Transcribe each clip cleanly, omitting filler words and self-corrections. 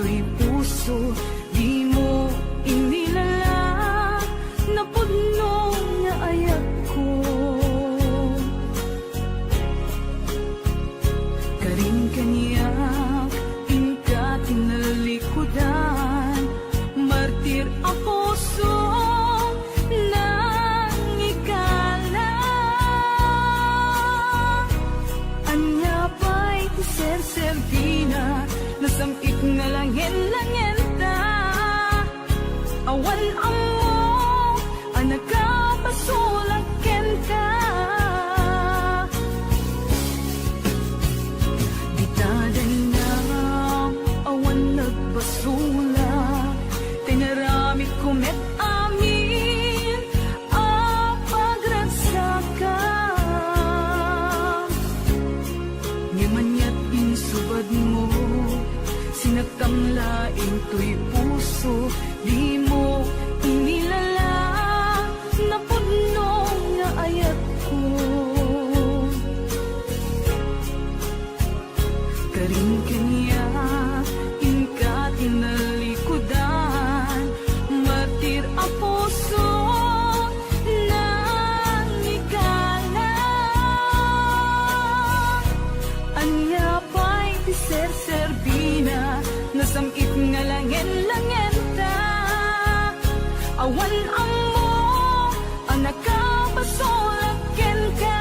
to'y puso, di mo inilala, napudno nga ayat ko. Karing kaniyak, ingka tinalikudan, martir a puso, nang ikala. Anya pa'y ser-servina, nasamit nga langin-langin ta. Awan amo, anak ka, pasulakin ka. Bitaday na, awan nagbasula, tinaramit kumet amin, pagragsakan. Ngimanyat insubad mo, sinagtamlaing to'y puso, di mo inilala, napudno nga ayat ko. Karing kanya, ingka tinalikudan, martir a puso, nang ikala. Anya pa'y ser-servina, nasamit nga langin-langin ta. Awan amo, anak ka, pasulakin ka.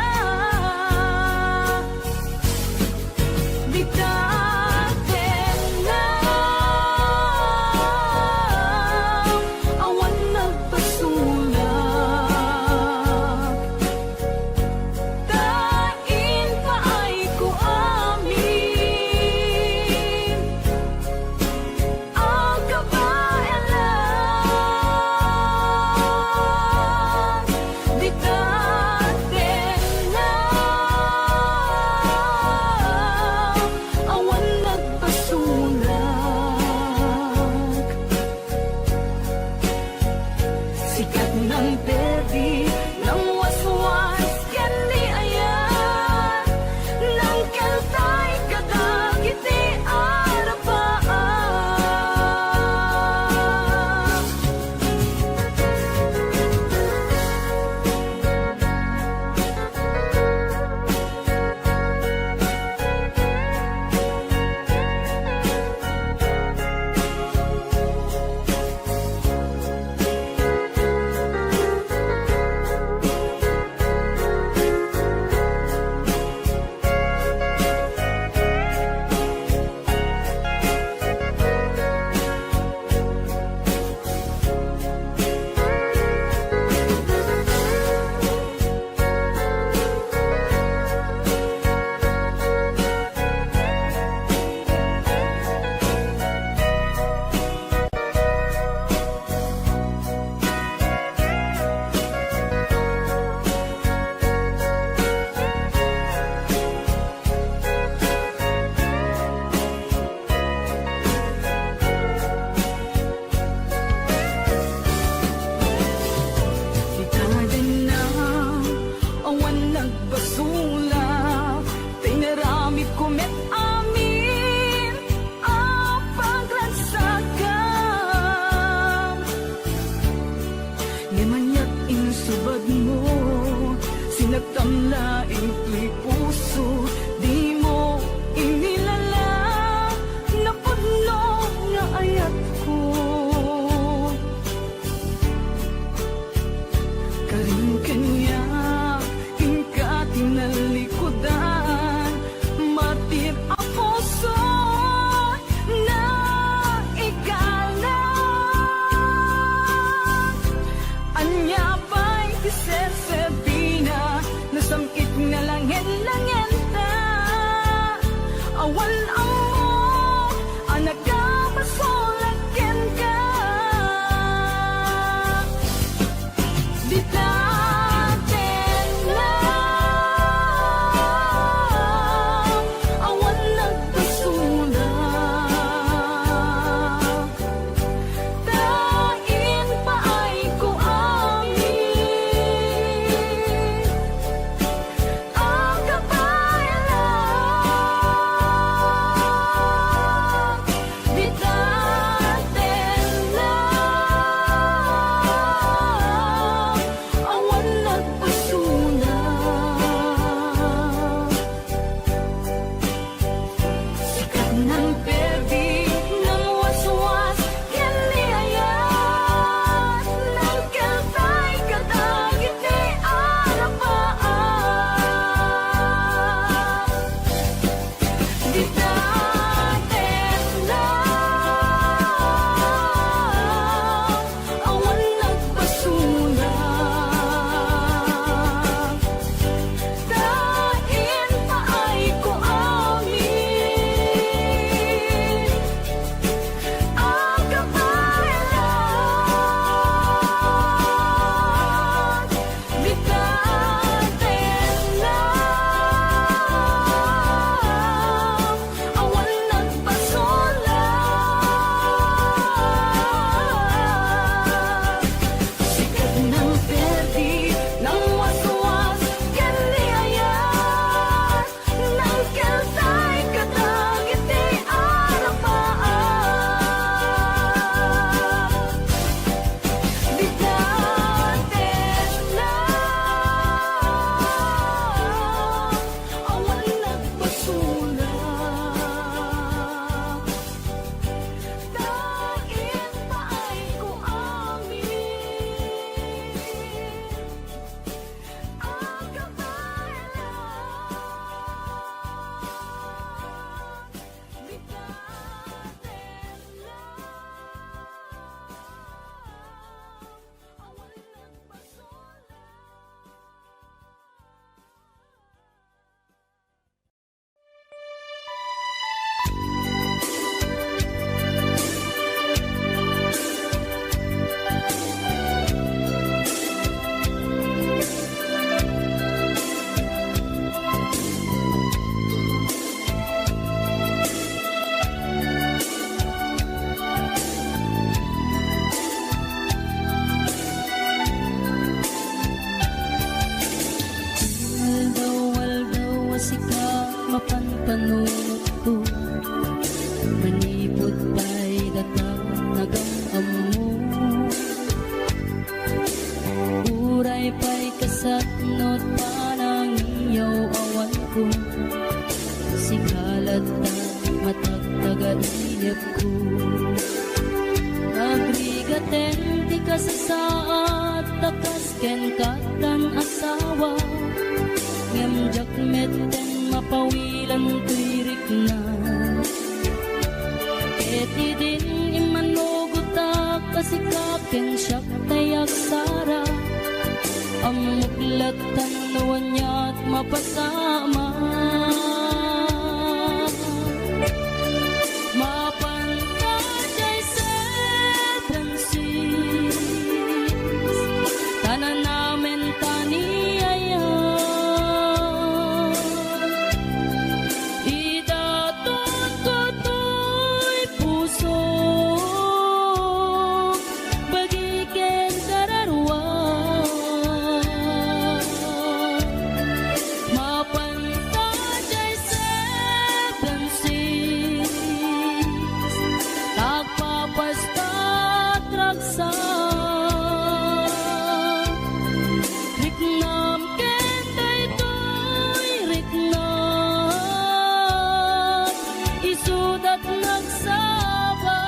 Bitatin na, awan nagpasulak, tain pa ay ko amin, ang kabaelan. Bitatin na, awan nagpasulak, sikat ng perdi, ng waswas, yan ni ayan, ng kaltay kadagiti arapaan. Bitaday na, awan nagbasula, tinaramit kumet amin, ang pagragsakan. Ngamanyak insubad mo, sinagtamlaing to'y puso, di mo inilala, napudno nga ayat ko. Karing kanya, ingka tinalikudan, martir a puso, na ikala. Anya pa'y ser-servina, nasamit nga langin-langin ta. Awan amo, anak ka, pasulakin ka. Bitatin na, awan nagpasulak, tain pa ay ko amin, ang kabaelan. gayap ko. Agrigaten ti kasasaat takas ken katan asawa ngem jakmeten mapawilan tirik na eti din imanugutak kasikaken siyak tayak sara ang muklatan nawan niya't mapasama mapantay seven seas tanan namin taniyaya idaton ko to'y puso bagiken kararwa mapantay seven seas tagpapastat raksa riknam ken daytoy riknam isudat nagsaba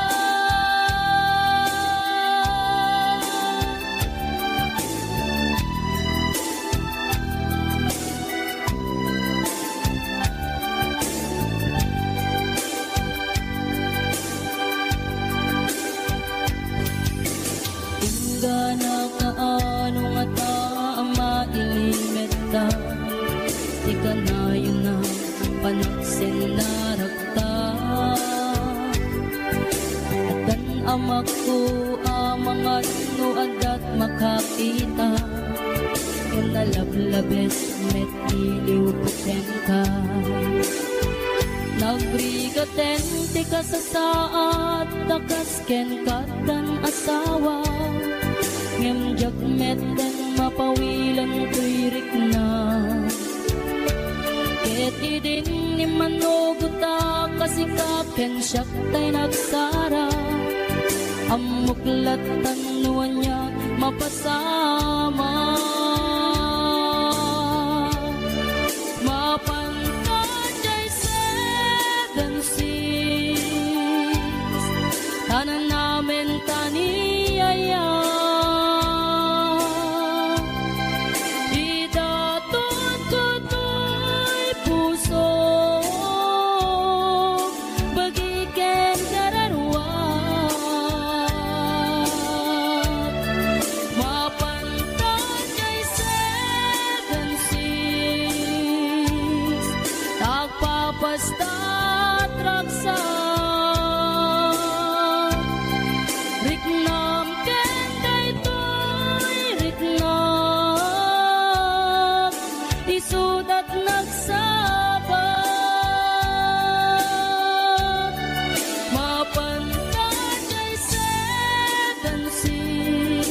Ingana kaano nga tama ilimeta di ka na yun na panaksin na rakta at kan amak ko mga nuadat makakita kung nalablabes met iliw kuten ka nagbrigaten ti kasasaat takas ken katan asawa ngem jakmeten mapawilan tirik na eti din ni manugutak kasikaken siyak tay nagsara ang muklatan nuwan niya mapasama mapantay seven seas tanan namin taniyaya idaton ko to'y puso bagiken kararwa mapantay seven seas tagpapastat raksa riknam ken daytoy riknam isudat nagsaba mapantay seven seas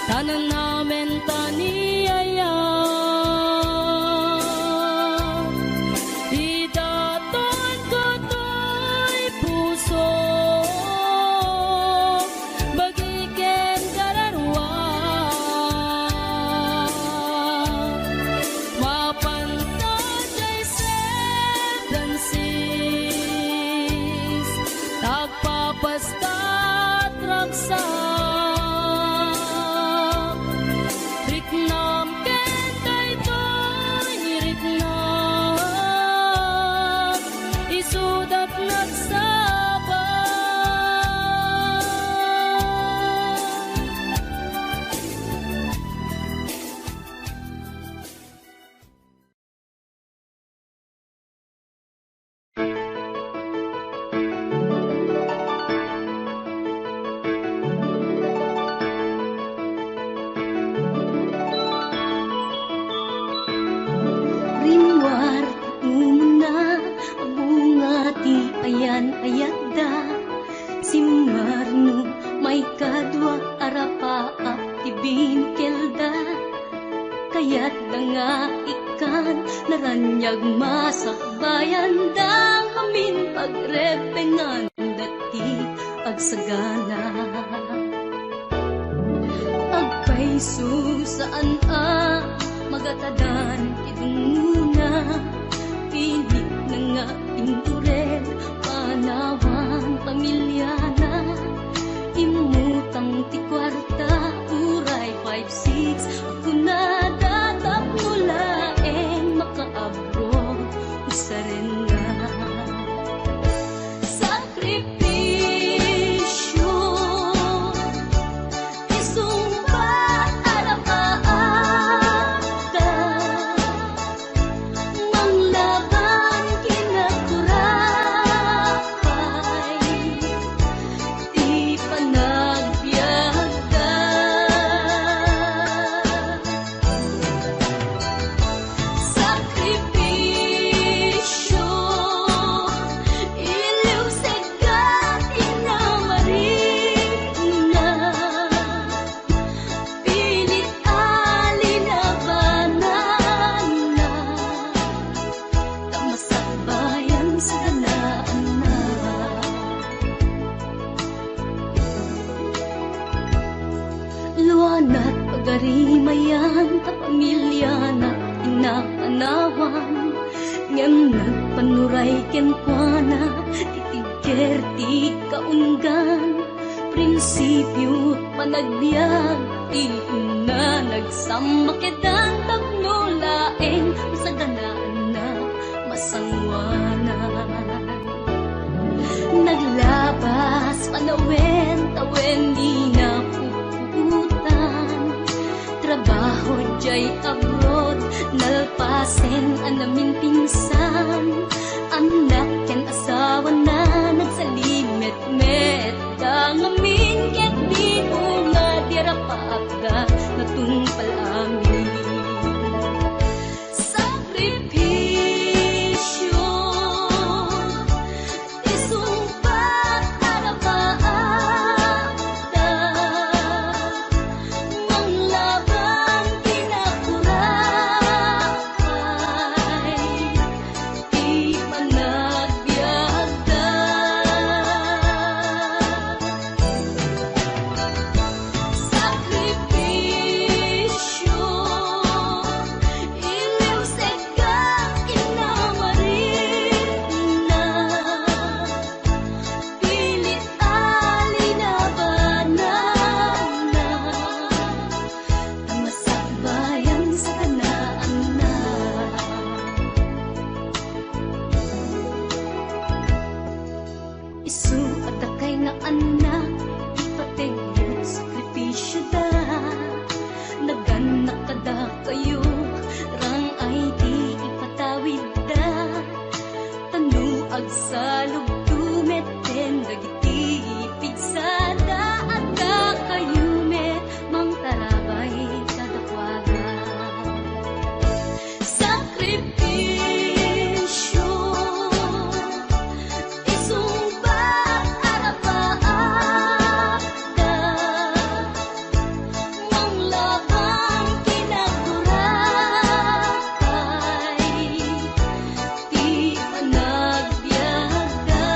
tanan namin taniyaya idaton ko to'y puso bagiken kararwa mapantay seven seas tagpapastat raksa riknam ken daytoy riknam isudat nagsaba Rimwar umna bunga ti ayan ayadda simmarno may kadwa arapa ti binkelda kayat nga ikan naranyag masakbayan dang amin pagrepengan dati agsagana agpaiso saan magatadan kitunguna pilit na nga indurel panawan pamilya na imutang ti kwarta uray 5-6 ako na datap mula makaabot usarin na sakripisyo isumbat arapaata manglaban kinakurapay di panagbiagda sakripisyo iliw segat inamarina pilit alinabanan na tamasakbayan sa ganaan na luwanat pagarimayan ta pamilya na inapanawan ngem nagpanuray ken kuana titigker ti kaunggan prinsipyo panagbiag ti na nagsamakedan tagnulaeng sa ganaan na masangwanan naglabas panawen tawen di na puputan trabaho jay abroad nalpasen anamin pinsan anak ken asawa na nagsalimet-met dangamin ket di nga dirapaagda natungpal amin sakripisyo isumpat arapaagda manglaban kinakurapay di panagbiagda sakripisyo iliw segat inamarina pilit alinabanan na tamasakbayan sa kanaan na isu atakay nga anak ipategyot sakripisyo da naganak kada kayo rang ay di ipatawid da tanuag sa lugtumet ten dagiti pigsada at kakayumet mang tarabay kadakwada sakripisyo isumbat arapaagda manglaban kinakurapay di panagbiagda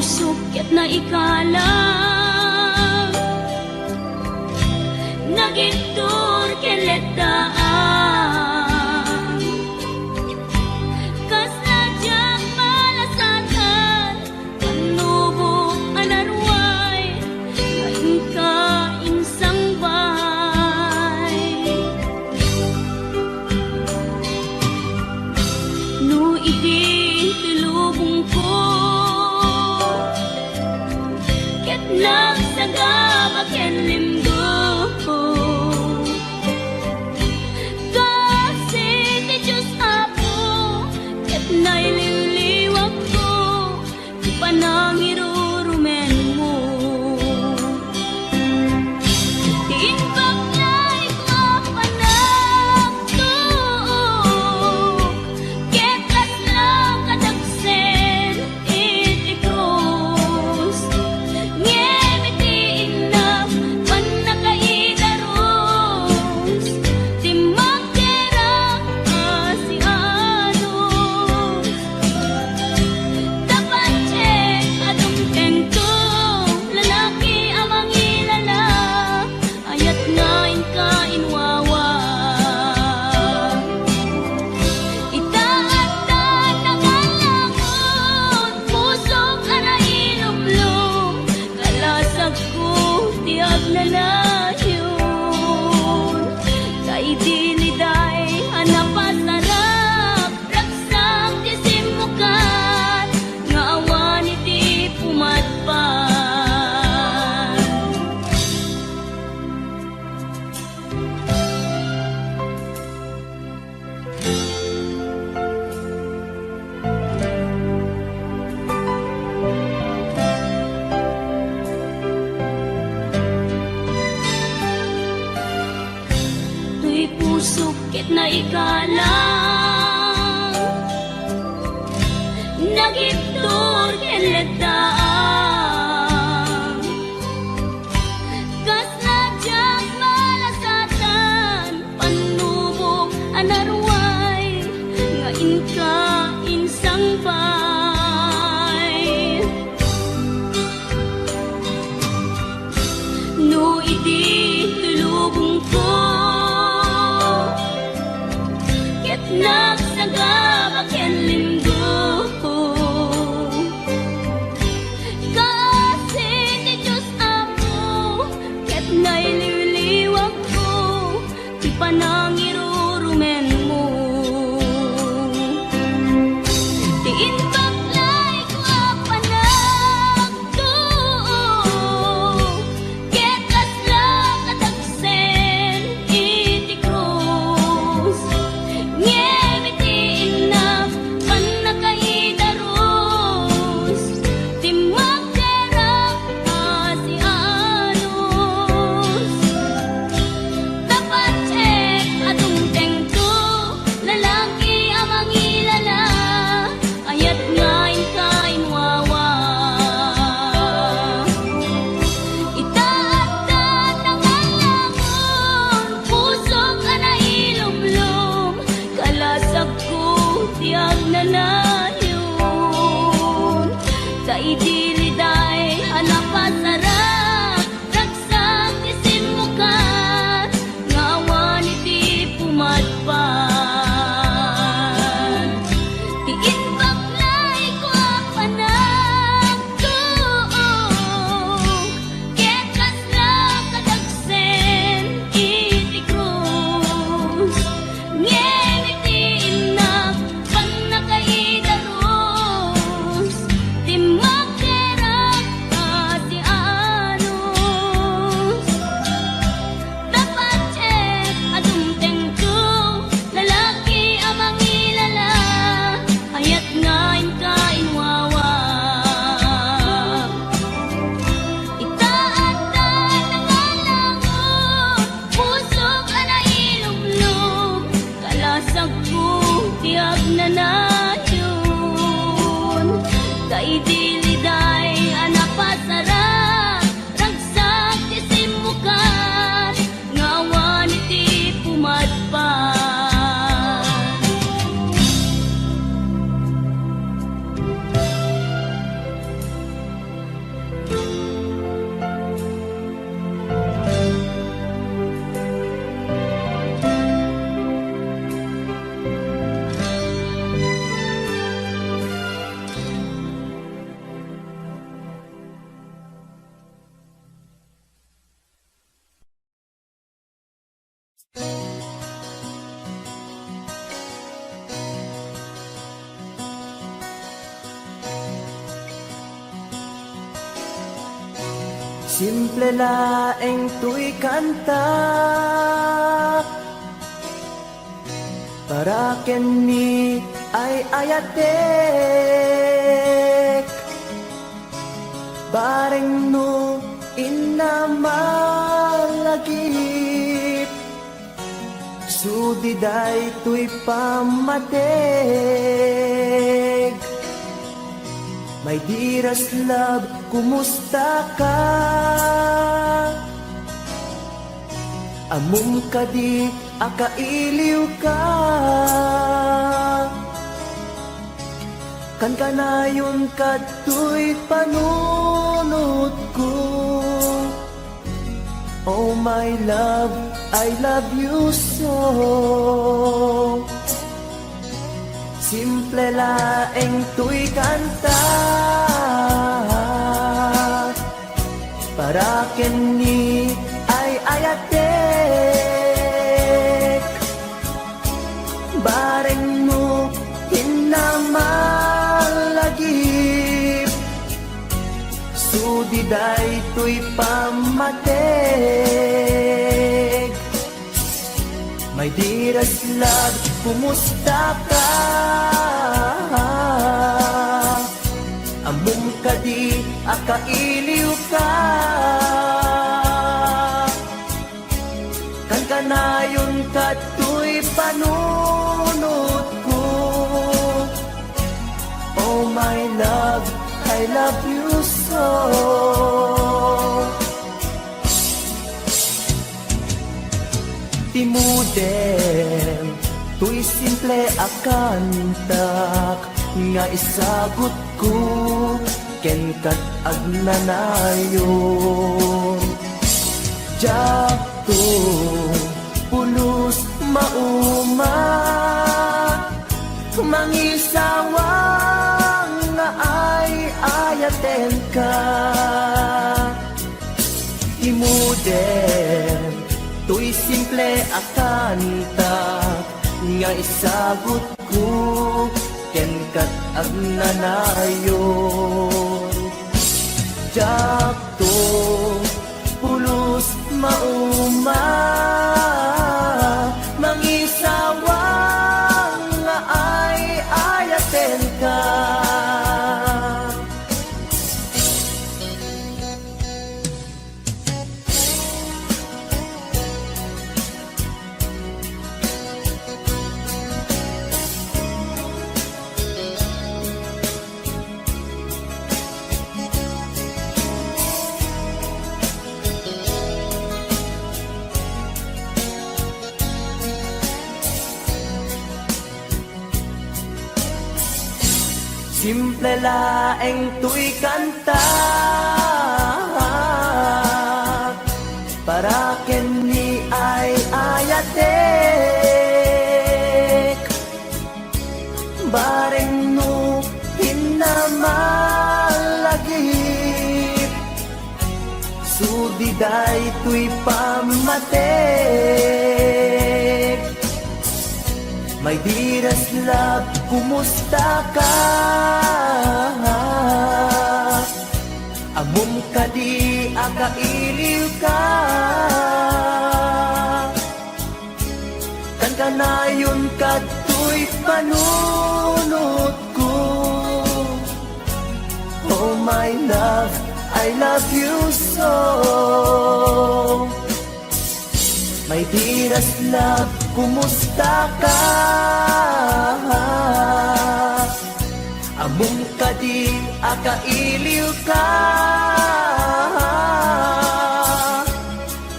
pusok ket na ikalang nagitur keletaan kas nadyang malasatan panubok anarway ngayon ka insang bay no idi tilubong ko ket nagsagabak ken limdo kasi ti Diyos Apo ket naililiwag ko ti panangirurumen mo ti imbaklay ko panagtuok ket kaslang kadagsen iti krus ngem iti inap panakaidaros ti magderang asianos tapacek adong tengto lalaki amang ilala ayat ngayon ka inwawa itaat nangalangon pusok ana ilumlum kalasag ko ti agnanayon kay diliday hanapasarap raksak ti simukan nga awan iti pumatpan tuy pusok ket na ikalang nagitur keletaan kas nadyang malasatan panubok anarway ngayon ka insang bay no idi tulubong ko ket nagsagabak ken limdo kasi ti Diyos Apo ket naililiwag ko ti panangirurumen mo ti imbaklay ko panagtuok ket kaslang kadagsen iti krus ngem iti inap panakaidaros ti magderang asianos tapacek adong tengto lalaki amang ilala ayat ngayon ka inwawa itaat nangalangon pusok ana ilumlum kalasag ko ti agnanayon kay diliday hanapasarap raksak ti simukan nga awan iti pumatpan ti imbaklay ko panagtuok ket kaslang kadagsen iti krus ngem iti inap panakaidaros ti magderang asianos tapacek adong tengto lalaki amang ilala ayat ngayon ka inwawa itaat nangalangon pusok ana ilumlum kalasag ko ti agnanayon kay diliday hanapasarap ragsak ti simukan nga awan iti pumatpan Simple laeng tuy kanta para kenni ay ayatek bareng no inamalagip sudiday tuy pamateg. My dearest love, kumusta ka? Amum ka di, akailiw ka. Kan kanayon ka tuy panunod ko. Oh my love, I love you so. Simple laeng tuy kanta para kenni ay ayatek bareng mo hinamalagip sudiday tuy pamateg. My dearest love, kumusta ka? Amum ka di, akailiw ka. Kan kanayon ka tuy panunod ko. Oh my love, I love you so. Timudem, tuy simple akantak nga isagot ko ken kat agnanayon. Jakto pulos mauma mangisawang nga ay ayaten ka. Timudem, tuy simple akanta nga isagot ko ken kat agnanayon. Jakto pulos mauma mangisawang nga ay ayaten ka. Simple laeng tuy kanta para kenni ay ayatek bareng no hinamalagip sudiday tuy pamateg. My dearest love, kumusta ka? Amum ka di, akailiw ka. Kan kanayon ka tuy panunod ko. Oh my love, I love you so. My dearest love, kumusta ka? Amum ka di, akailiw ka.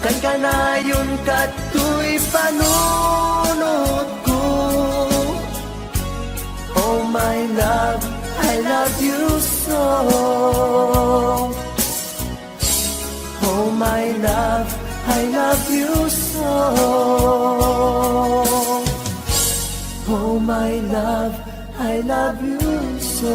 Kan kanayon ka tuy panunod ko. Oh my love, I love you so. Oh my love, I love you so. Oh my love, I love you so.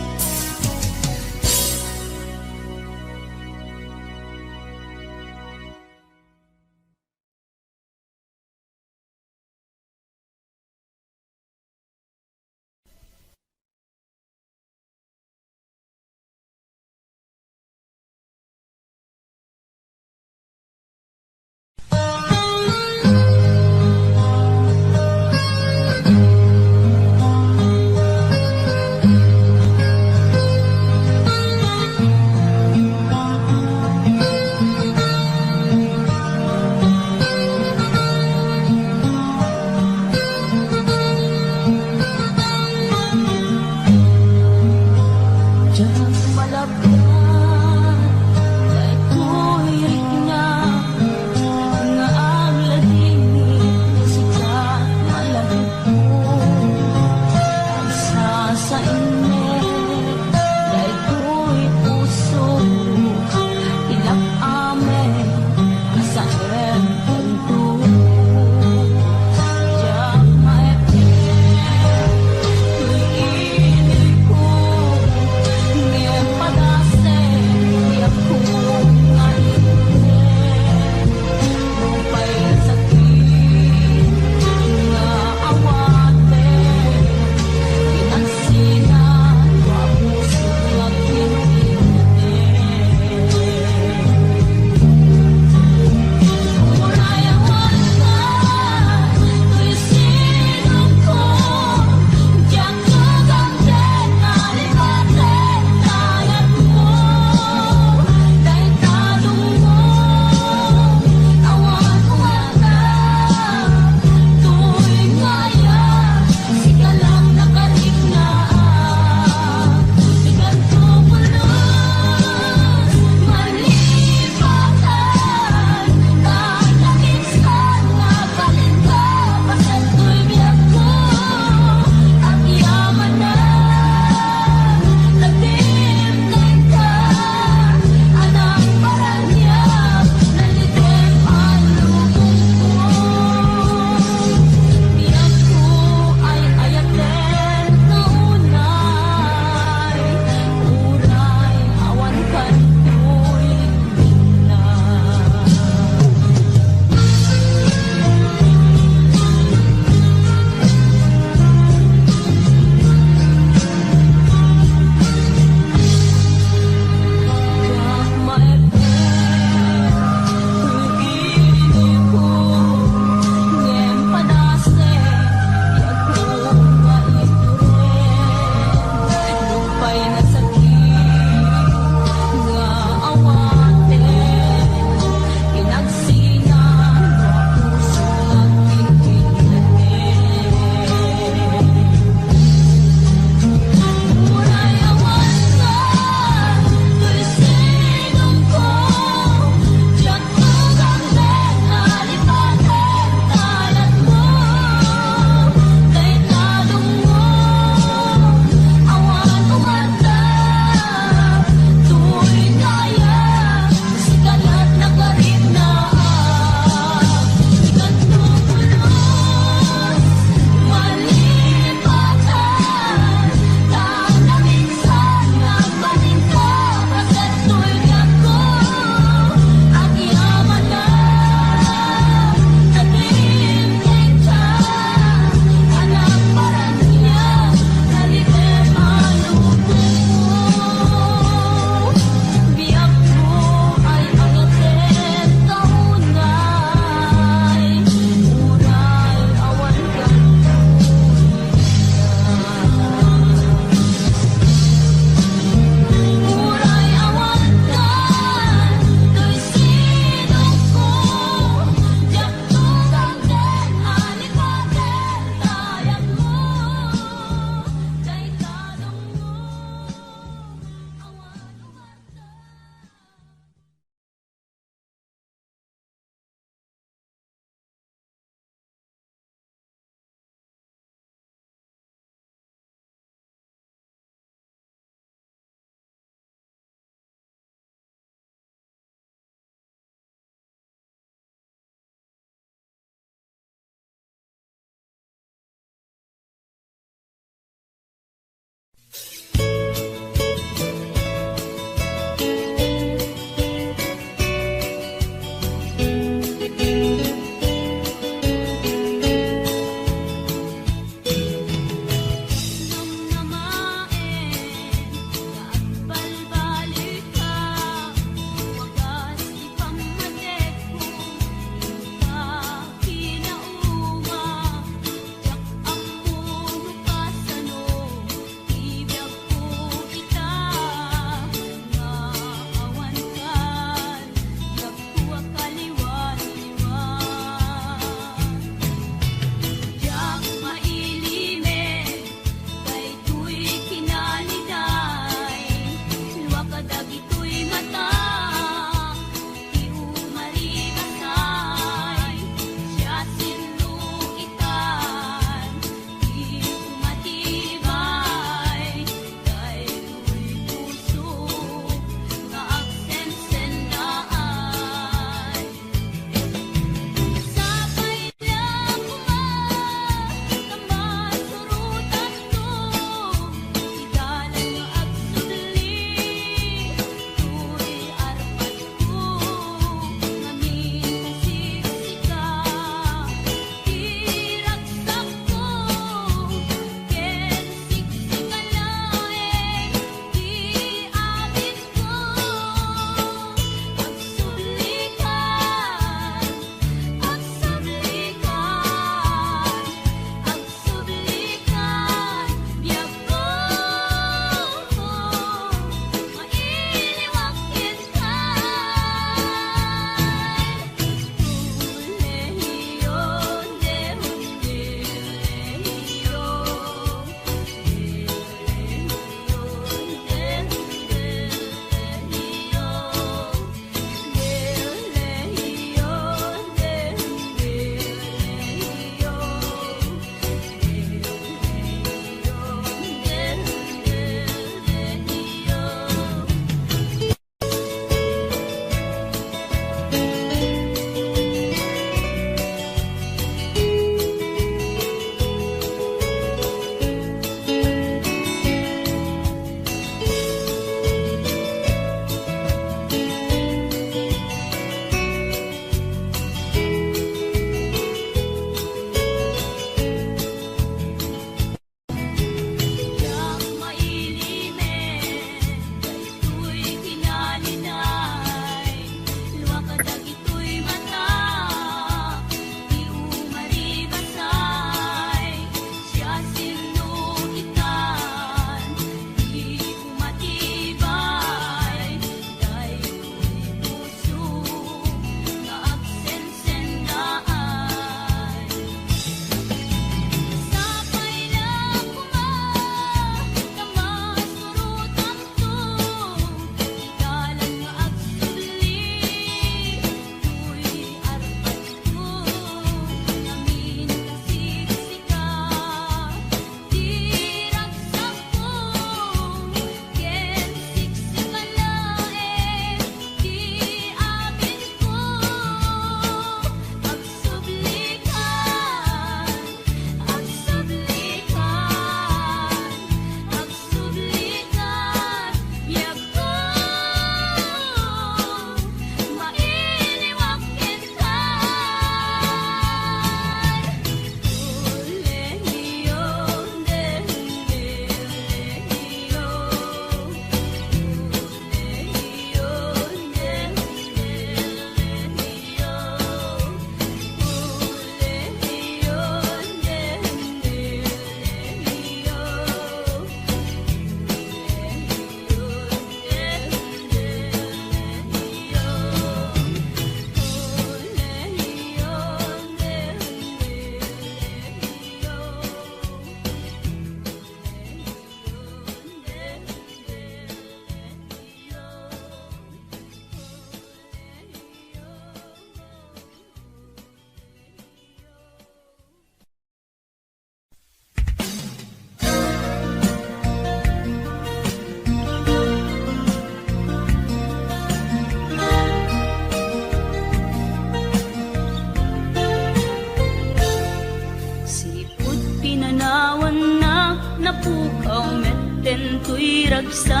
napukaw metten tuy ragsa,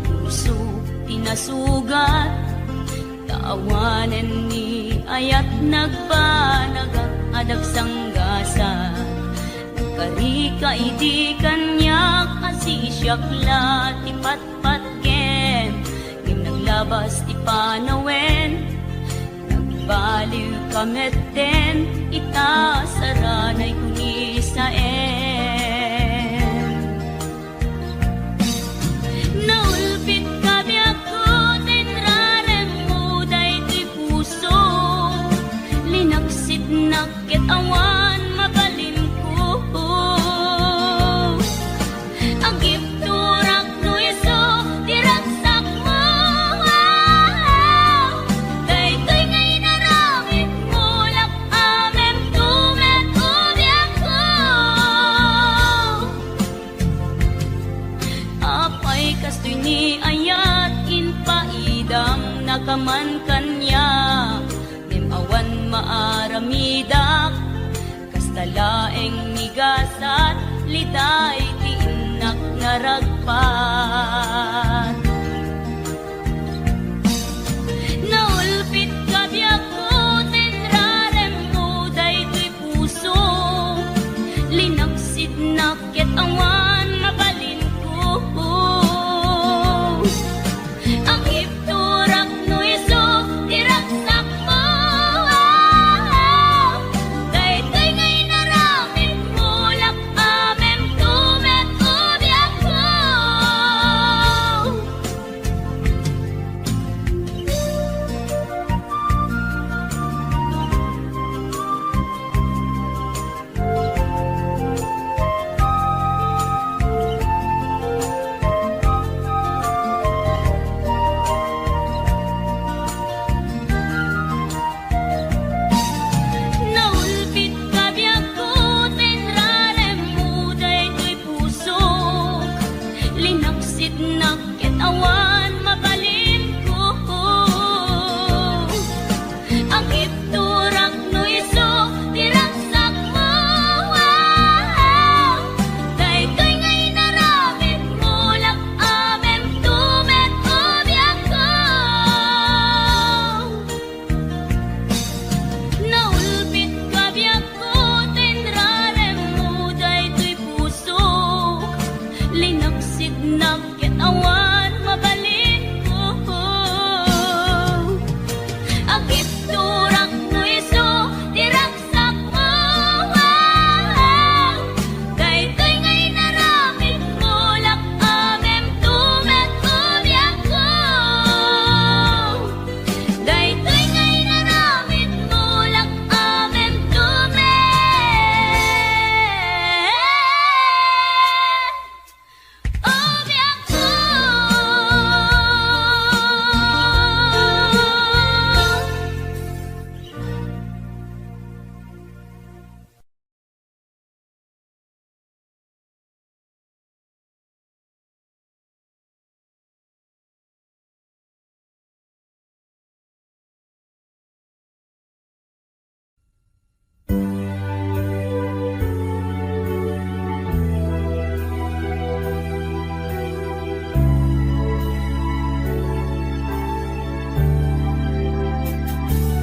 puso tinasugat, taawanen ni ayat nagbanagak adag sanggasa. Karika iti kanya kasi siyakla ti patpatken, ngim naglabas ti panawen, nagbaliw kametten, ita saranay kunisaen. Naulpit kabiyak ko, tinrarem mo day ti puso, linaksit nakit awan mabalim ko. Ang gipturak no iso, diragsak mo. Daytoy ngay naramit mo, lak amem tumet ubiyak ko. Apay kastoy ni ayat inpaidam nakaman kanya, awan maaramidak, kastalaeng migasat, liday ti inak naragpat. Naulpit kabiyak ko, tinrarem mo daytoy puso, linaksid nakit awan mabalin ko. Ang ipturak no iso, diragsak mo. Daytoy ngay naramit mo, lak amem tumet ubiyak ko. Naulpit kabiyak ko, tinrarem mo daytoy puso, linaksit nakit awan mabalin ko. Ang ipturak no iso, diragsak mo. Daytoy ngay naramit mo, lak amem tumet ubiyak ko. Naulpit kabiyak ko, tinrarem mo daytoy puso, linaksid nakit awan mabalin ko. Ang ipturak no iso, diragsak mo. Daytoy ngay naramit mo, lak amem tumet ubiyak ko. Daytoy ngay naramit mo, lak amem tumet ubiyak ko.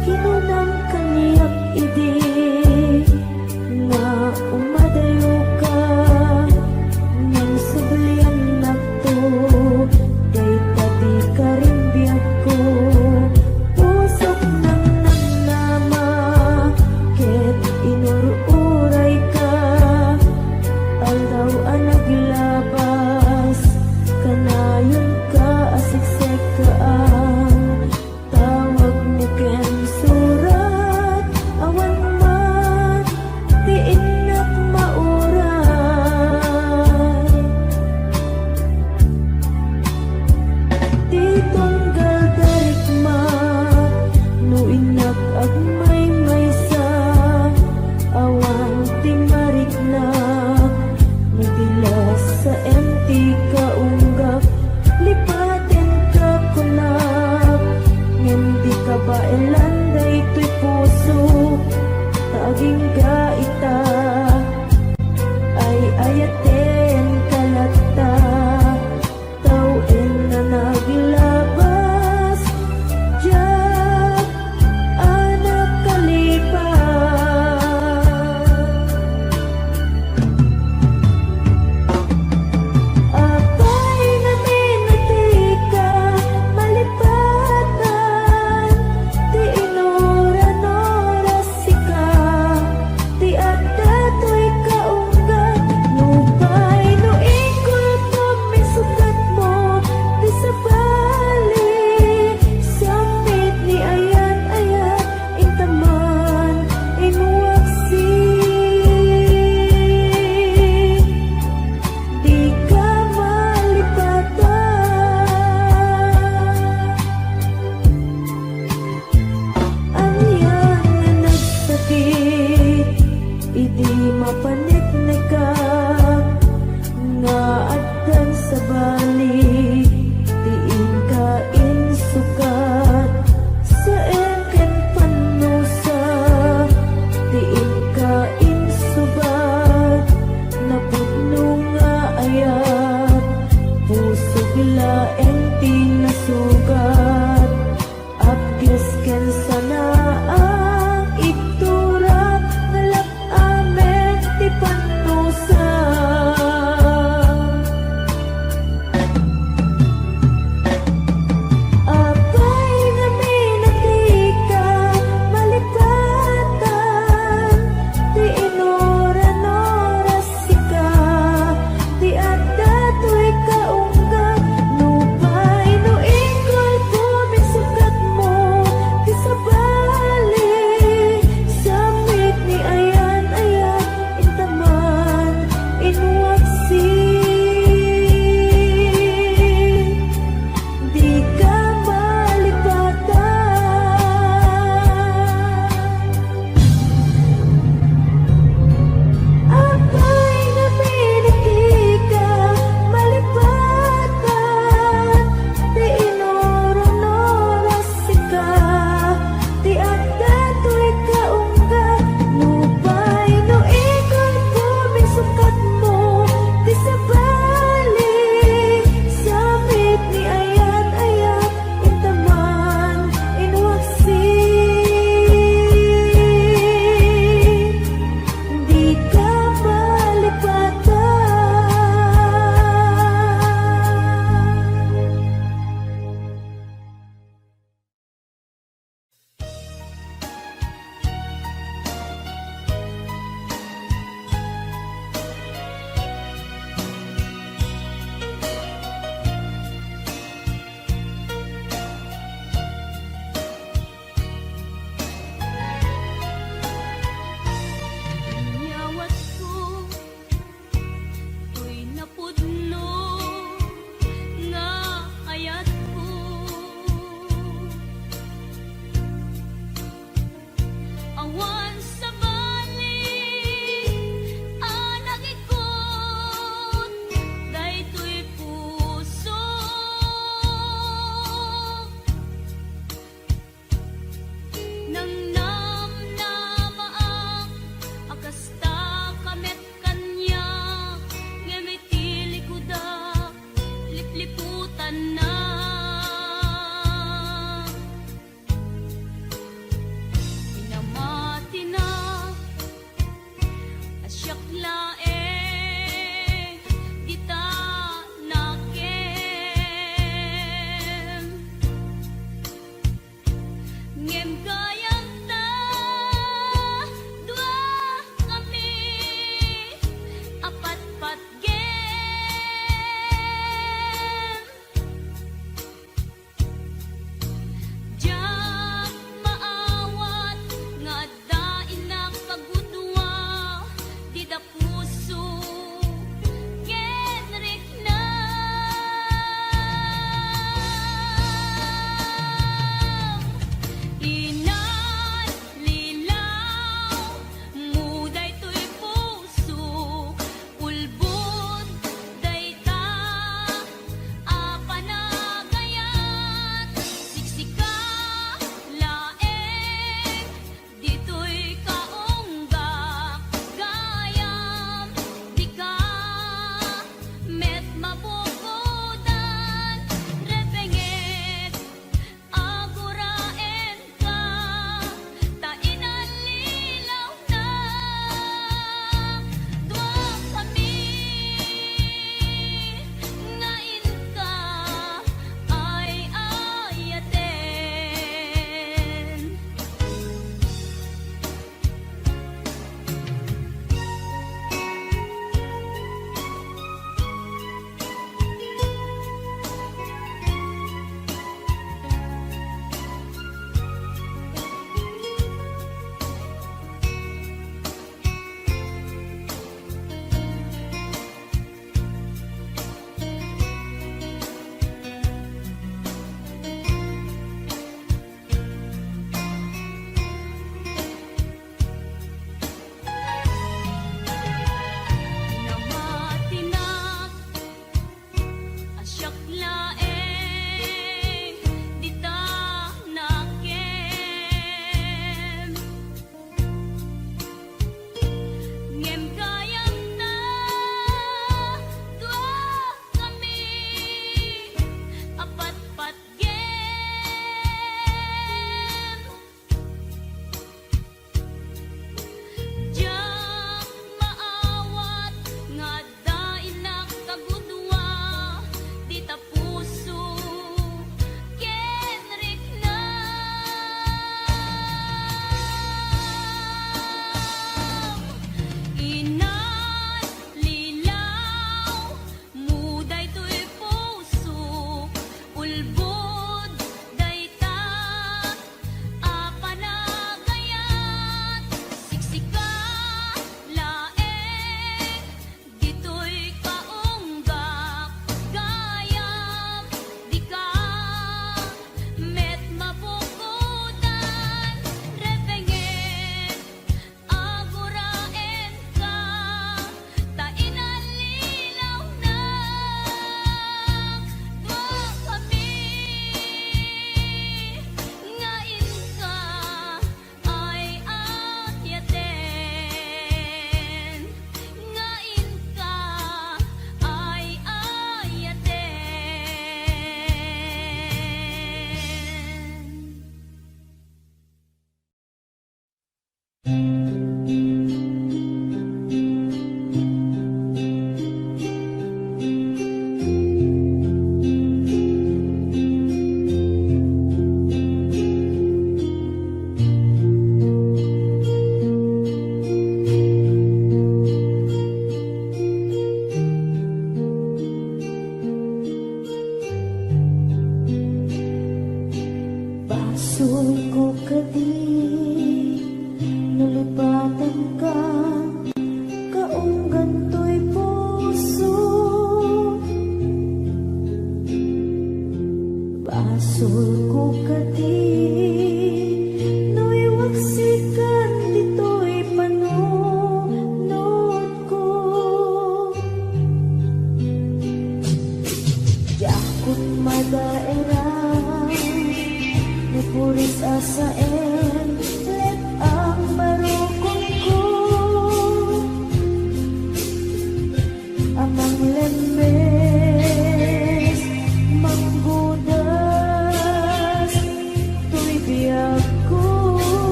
Kinunang kaniyak idi nga umadayo ka, nang sublian nakto, kay tabi ka rin biyak ko. Pusok nang nangnama, ket inururay ka, aldaw ang naglabas, kanayon ka asiksek ka ang tawag mo ken surat, awan man ti inak mauray. Ti tunggal darikma, no inak agmay maysa, awan ti mariknak, nagdilas sa empty kaunggap, lipaten ka kunap, ngem di ka ba elanday to'y puso, taging gaita, ay ayate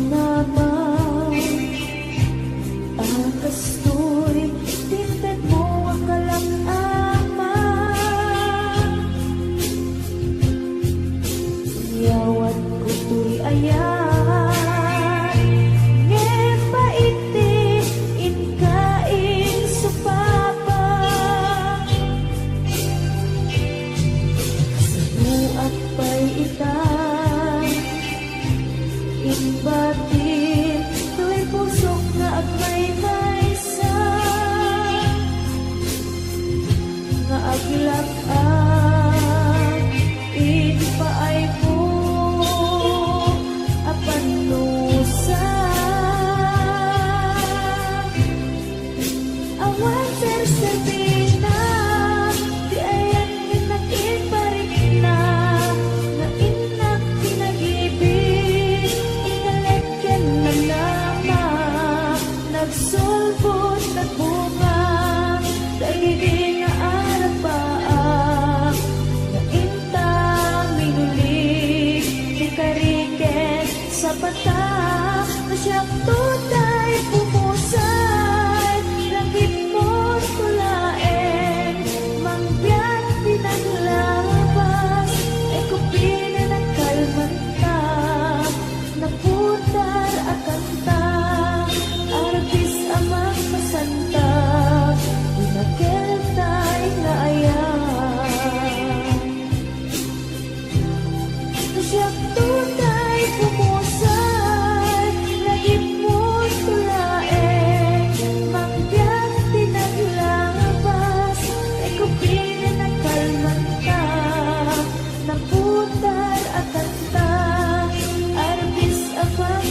naman kastoy, tinted mo ang kalak-ama. Yawat ko to'y ayan, ngepa iti inkain supapa. Sabuat pa'y itan, inbatin to'y pusok nga agmay-maysa, nga aglak-ang inpaay po apanusa. Awan serserpina, di ayan inakiparik na, nga inak pinag-ibig, inalekyan na nama, nagsulbot na bunga, dagiti nga arapaa, nga intang minulig, di kariket sa bata, na siyang tunay pumusay, langit mo tulaen, mangbiyan pinaglabas, ay kupina ng kalmanta, naputar akanta, arabis amang masanta, inakeltay nga ayan. Na siyang tunay pumusay, langit mo tulaen, mangbiyan pinaglabas, ay kupina ng kalmanta, naputar akanta, arabis amang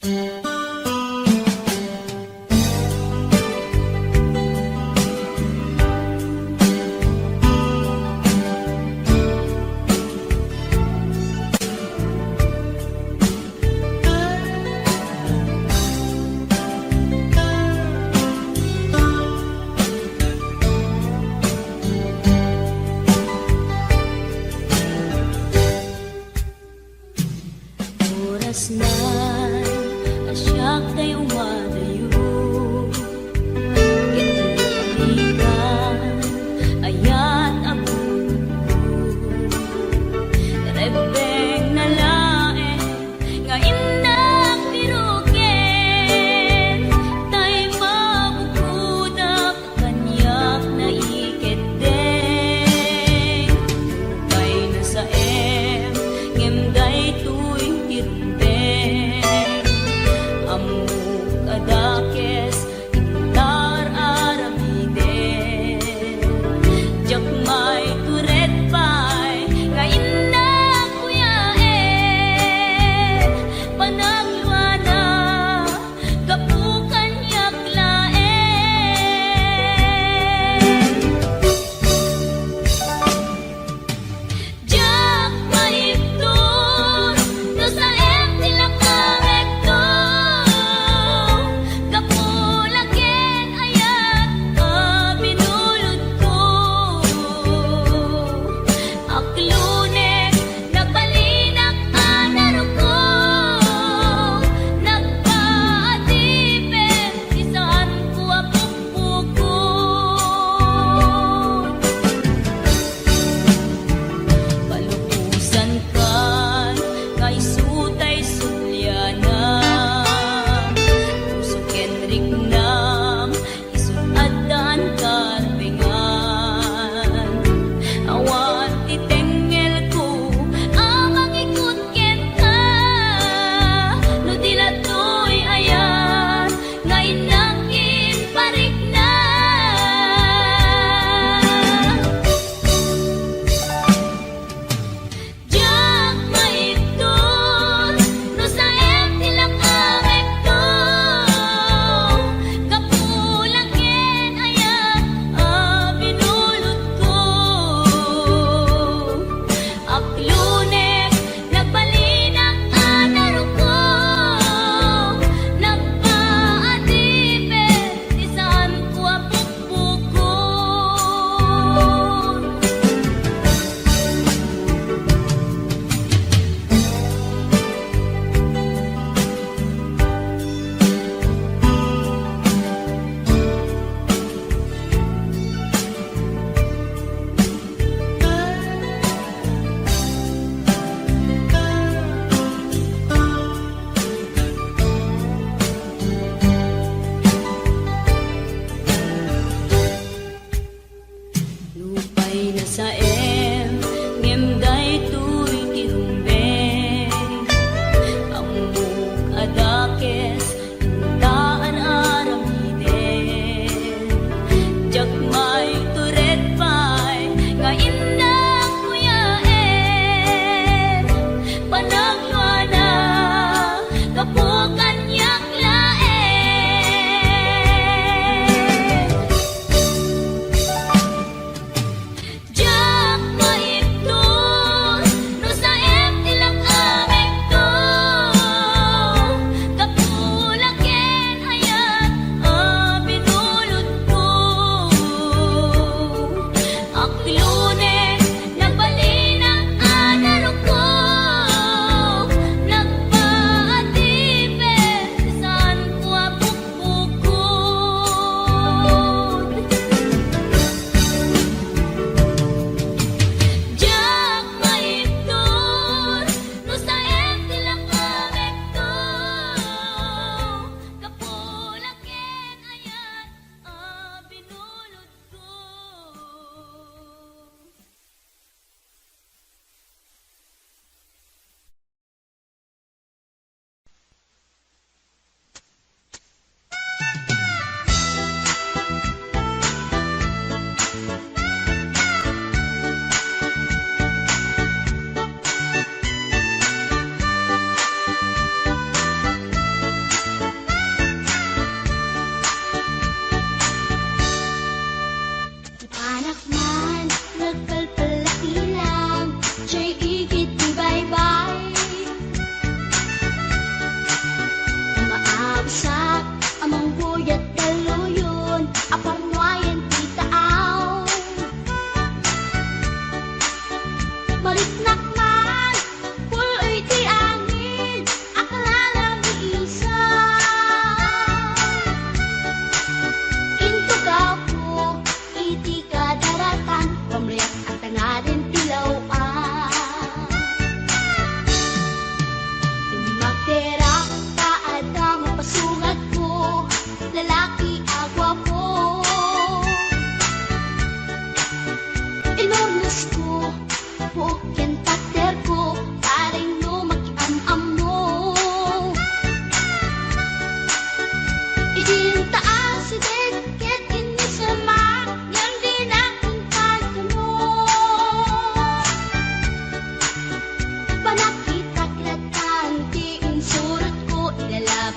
Oras na asyak tayo madayo, itulungan ayat abun rebeng na lae nga indak piruken tay mabukudak kanyak na iketdeng tupay na sa ngemday tuy amuk adake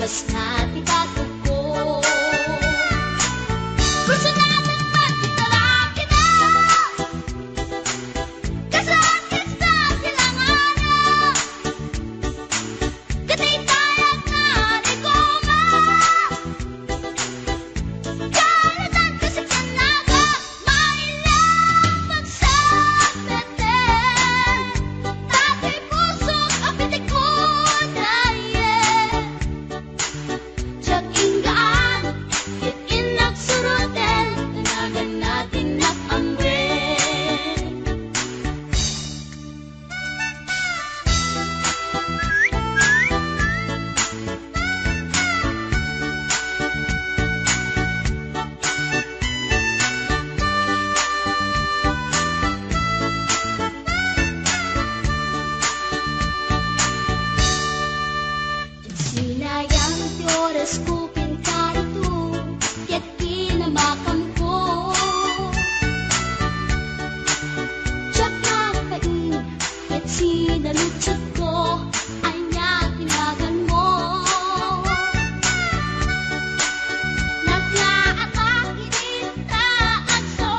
Kas natin katuko gusto natin magkitalaki na kasakit sa silanganan katitayag na rigoma kalatan kasi kanaga mailang sa peten tati pusok apitik ko daye Tsak inggaan Ikin nagsurutin Tanagan natin nakamwe Sinayang ti oras ko pinkarito Ket kinamakam ko Tsak nakain Ket sinalutsot ko Ay niya tinagan mo Naglaatang inita at so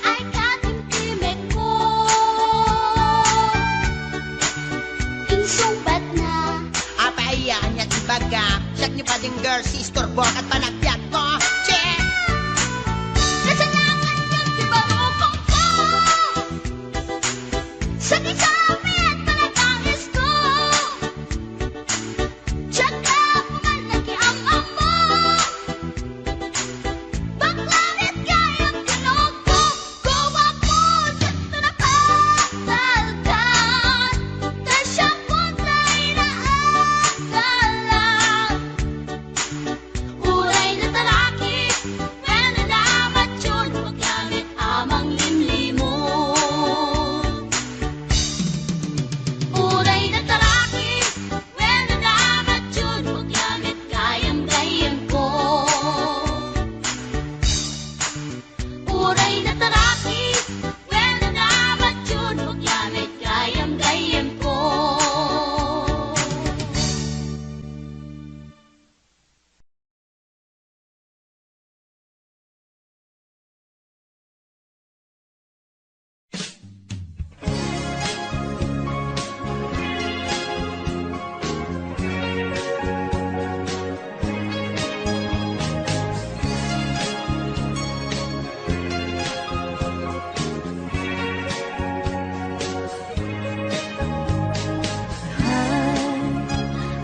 Ay katimtimek ko Insong bat na Apayaan niya tibaga Siyak niyo pa ding girl, sister, bok at panagbiag mo Check! Kasalangan yung tibarupong ko Sa kisabi at panagangis ko Tsaka pumalaki ang amo Baklanit kayang tinog ko Gawa po sa tunapatalkan Tasyang puntay na agalan Uray na talaki When nalamat yun Magamit amang limlimon Uray na talaki When nalamat yun Magamit gayam-gayam ko Uray na talaki When nalamat yun Magamit gayam-gayam ko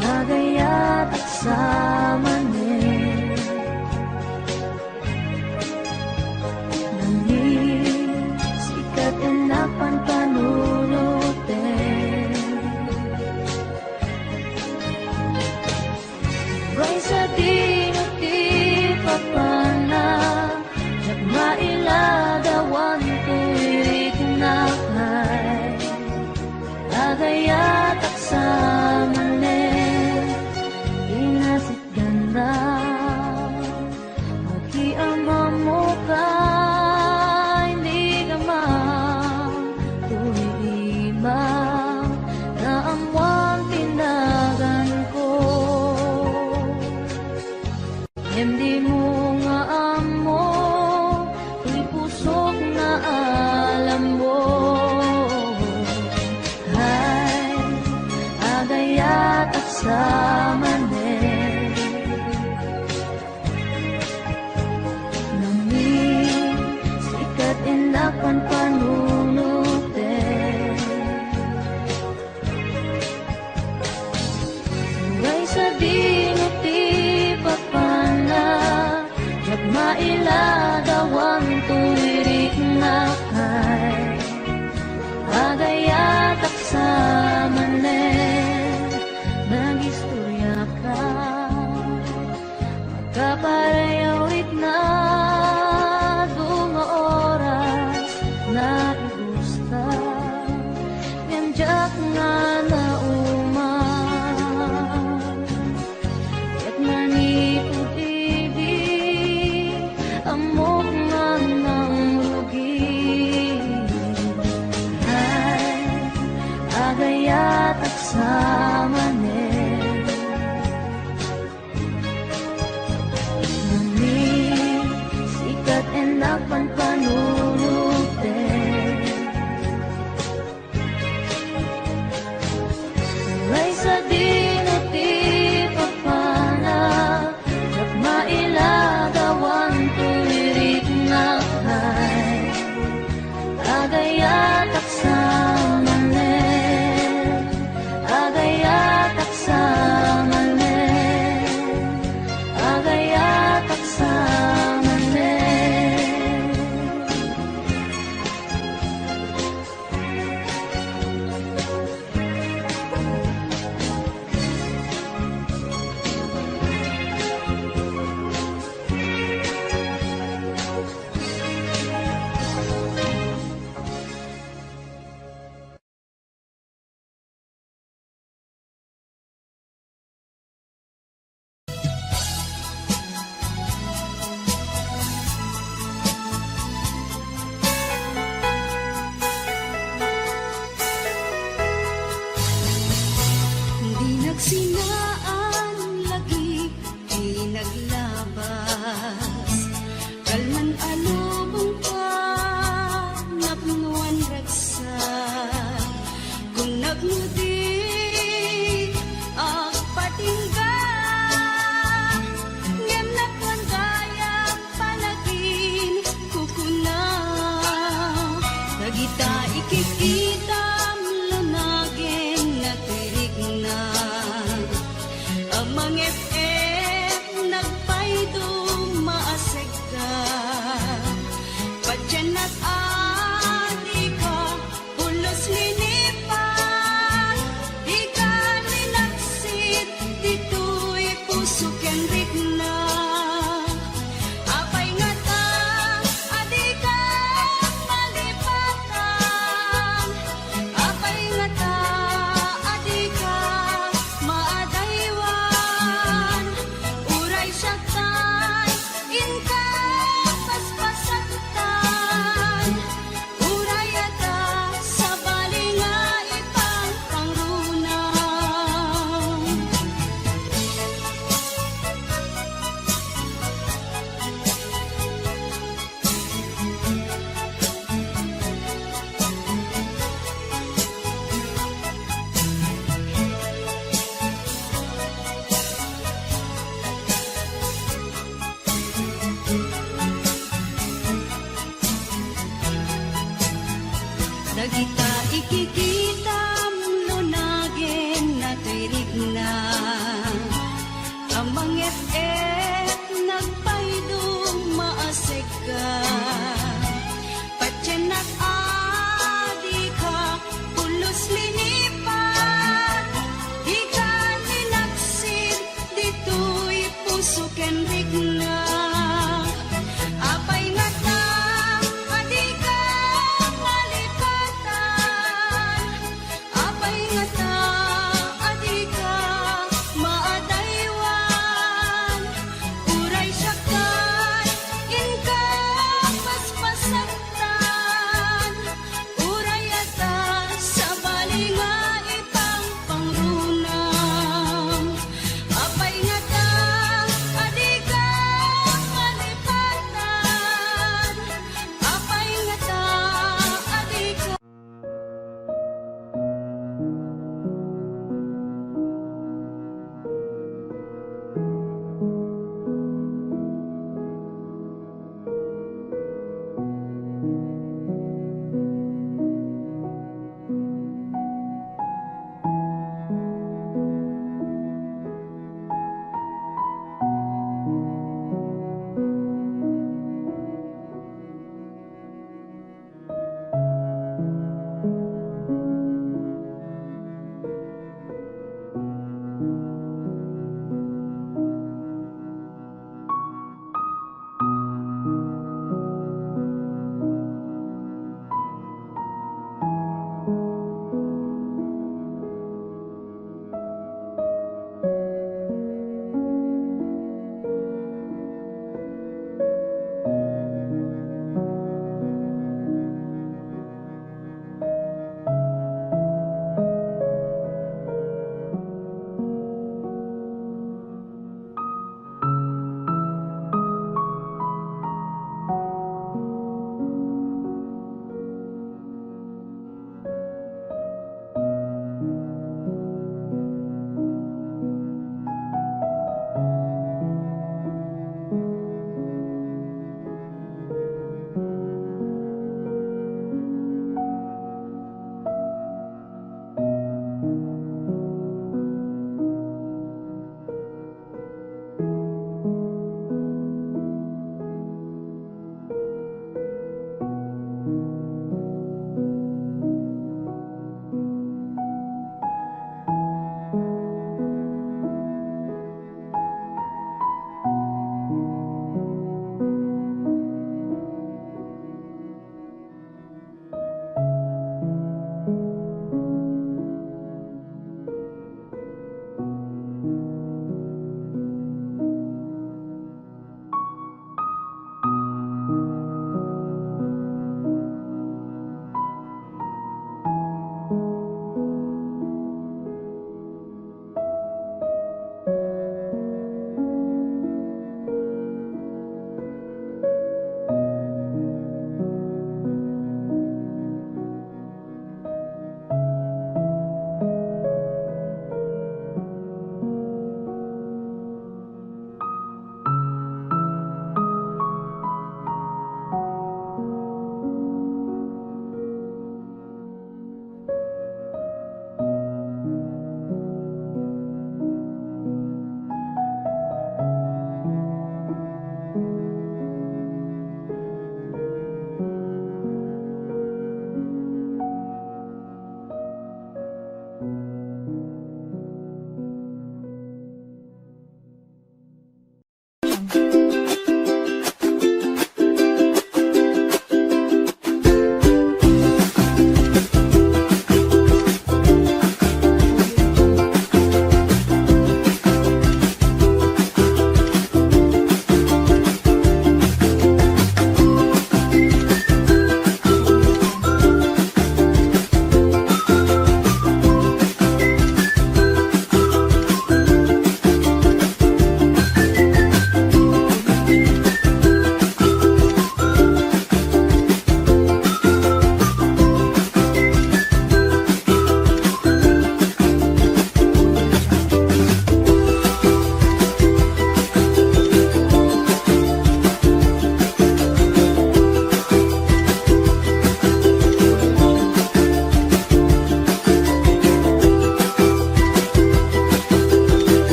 Agayat at samanin Nangin sikat enapan panunutin Ray sa dinuti papana Siyak mailagawan tuwid nakay Agayat at samanin Inasit ganda Mag-iama mo ka Hindi ka tuwiba Na amwang tinagan ko Hindi mo nga Mangef-ef nagpaydong maasig ka. Padyan at adi ka, pulos linipan. Di ka linaksit, dito'y puso ken